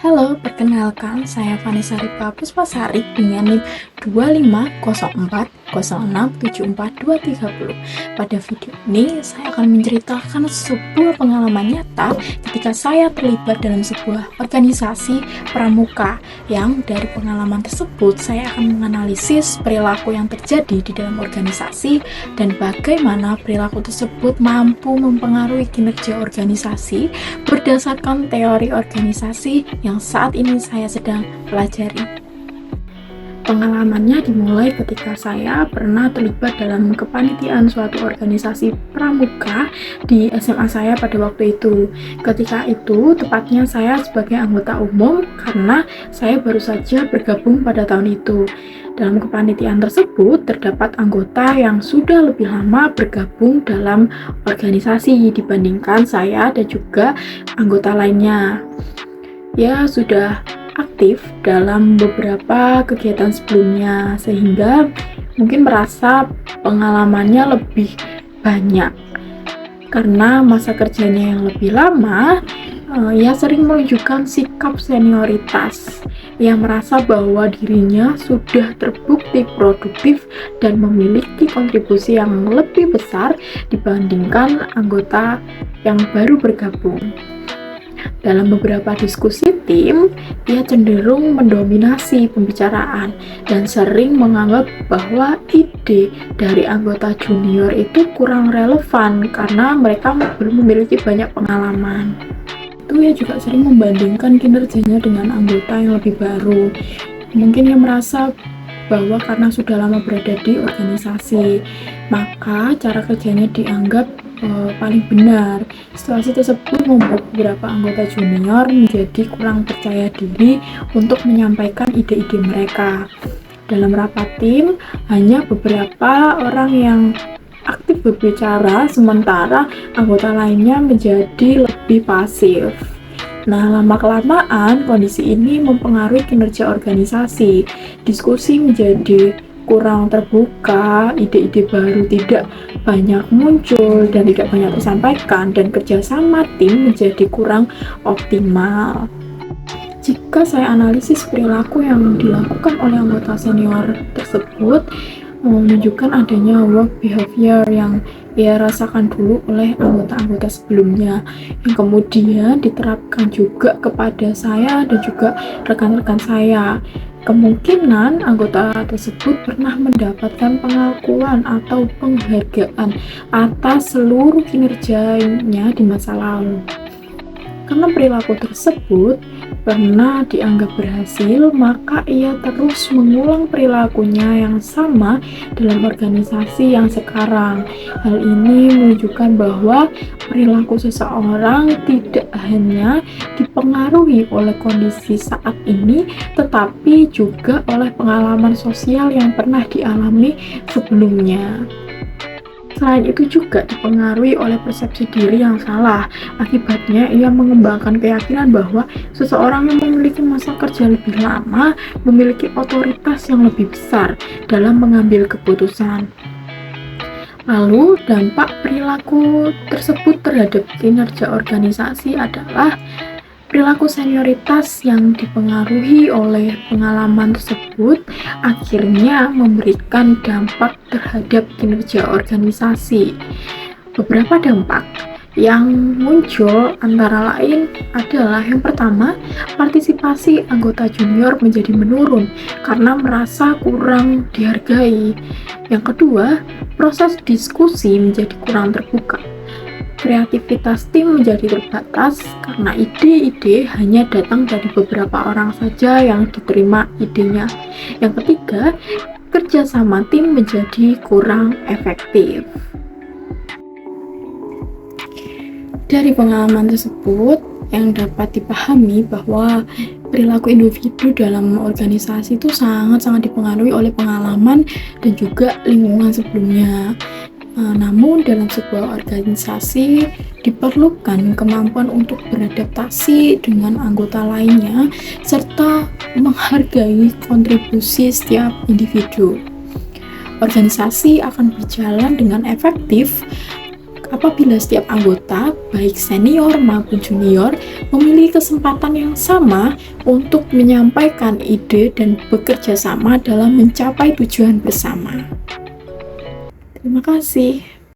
Halo, perkenalkan saya Vanessa Ripa Puspasari dengan NIM 2504060674230. Pada video ini, saya akan menceritakan sebuah pengalaman nyata ketika saya terlibat dalam sebuah organisasi pramuka, yang dari pengalaman tersebut saya akan menganalisis perilaku yang terjadi di dalam organisasi dan bagaimana perilaku tersebut mampu mempengaruhi kinerja organisasi berdasarkan teori organisasi yang saat ini saya sedang pelajari. Pengalamannya dimulai ketika saya pernah terlibat dalam kepanitiaan suatu organisasi pramuka di SMA saya pada waktu itu. Ketika itu, tepatnya saya sebagai anggota umum karena saya baru saja bergabung pada tahun itu. Dalam kepanitiaan tersebut, terdapat anggota yang sudah lebih lama bergabung dalam organisasi dibandingkan saya dan juga anggota lainnya. Ya, sudah aktif dalam beberapa kegiatan sebelumnya, sehingga mungkin merasa pengalamannya lebih banyak. Karena masa kerjanya yang lebih lama, ia sering menunjukkan sikap senioritas. Ia merasa bahwa dirinya sudah terbukti produktif dan memiliki kontribusi yang lebih besar dibandingkan anggota yang baru bergabung. Dalam beberapa diskusi tim, ia cenderung mendominasi pembicaraan dan sering menganggap bahwa ide dari anggota junior itu kurang relevan karena mereka belum memiliki banyak pengalaman. Itu ia juga sering membandingkan kinerjanya dengan anggota yang lebih baru. Mungkin ia merasa bahwa karena sudah lama berada di organisasi, maka cara kerjanya dianggap paling benar. Situasi tersebut membuat beberapa anggota junior menjadi kurang percaya diri untuk menyampaikan ide-ide mereka. Dalam rapat tim, hanya beberapa orang yang aktif berbicara, sementara anggota lainnya menjadi lebih pasif. Nah, lama-kelamaan kondisi ini mempengaruhi kinerja organisasi. Diskusi menjadi kurang terbuka, ide-ide baru tidak banyak muncul dan tidak banyak disampaikan, dan kerjasama tim menjadi kurang optimal. Jika saya analisis perilaku yang dilakukan oleh anggota senior tersebut, menunjukkan adanya work behavior yang ia rasakan dulu oleh anggota-anggota sebelumnya, yang kemudian diterapkan juga kepada saya dan juga rekan-rekan saya. Kemungkinan anggota tersebut pernah mendapatkan pengakuan atau penghargaan atas seluruh kinerjanya di masa lalu. Karena perilaku tersebut pernah dianggap berhasil, maka ia terus mengulang perilakunya yang sama dalam organisasi yang sekarang. Hal ini menunjukkan bahwa perilaku seseorang tidak hanya dipengaruhi oleh kondisi saat ini, tetapi juga oleh pengalaman sosial yang pernah dialami sebelumnya. Selain itu juga dipengaruhi oleh persepsi diri yang salah. Akibatnya, ia mengembangkan keyakinan bahwa seseorang yang memiliki masa kerja lebih lama memiliki otoritas yang lebih besar dalam mengambil keputusan. Lalu, dampak perilaku tersebut terhadap kinerja organisasi adalah perilaku senioritas yang dipengaruhi oleh pengalaman tersebut akhirnya memberikan dampak terhadap kinerja organisasi. Beberapa dampak yang muncul antara lain adalah, yang pertama, partisipasi anggota junior menjadi menurun karena merasa kurang dihargai. Yang kedua, proses diskusi menjadi kurang terbuka. Kreativitas tim menjadi terbatas karena ide-ide hanya datang dari beberapa orang saja yang diterima idenya. Yang ketiga, kerjasama tim menjadi kurang efektif. Dari pengalaman tersebut, yang dapat dipahami bahwa perilaku individu dalam organisasi itu sangat-sangat dipengaruhi oleh pengalaman dan juga lingkungan sebelumnya. Namun dalam sebuah organisasi diperlukan kemampuan untuk beradaptasi dengan anggota lainnya serta menghargai kontribusi setiap individu. Organisasi akan berjalan dengan efektif apabila setiap anggota, baik senior maupun junior, memiliki kesempatan yang sama untuk menyampaikan ide dan bekerja sama dalam mencapai tujuan bersama. Terima kasih.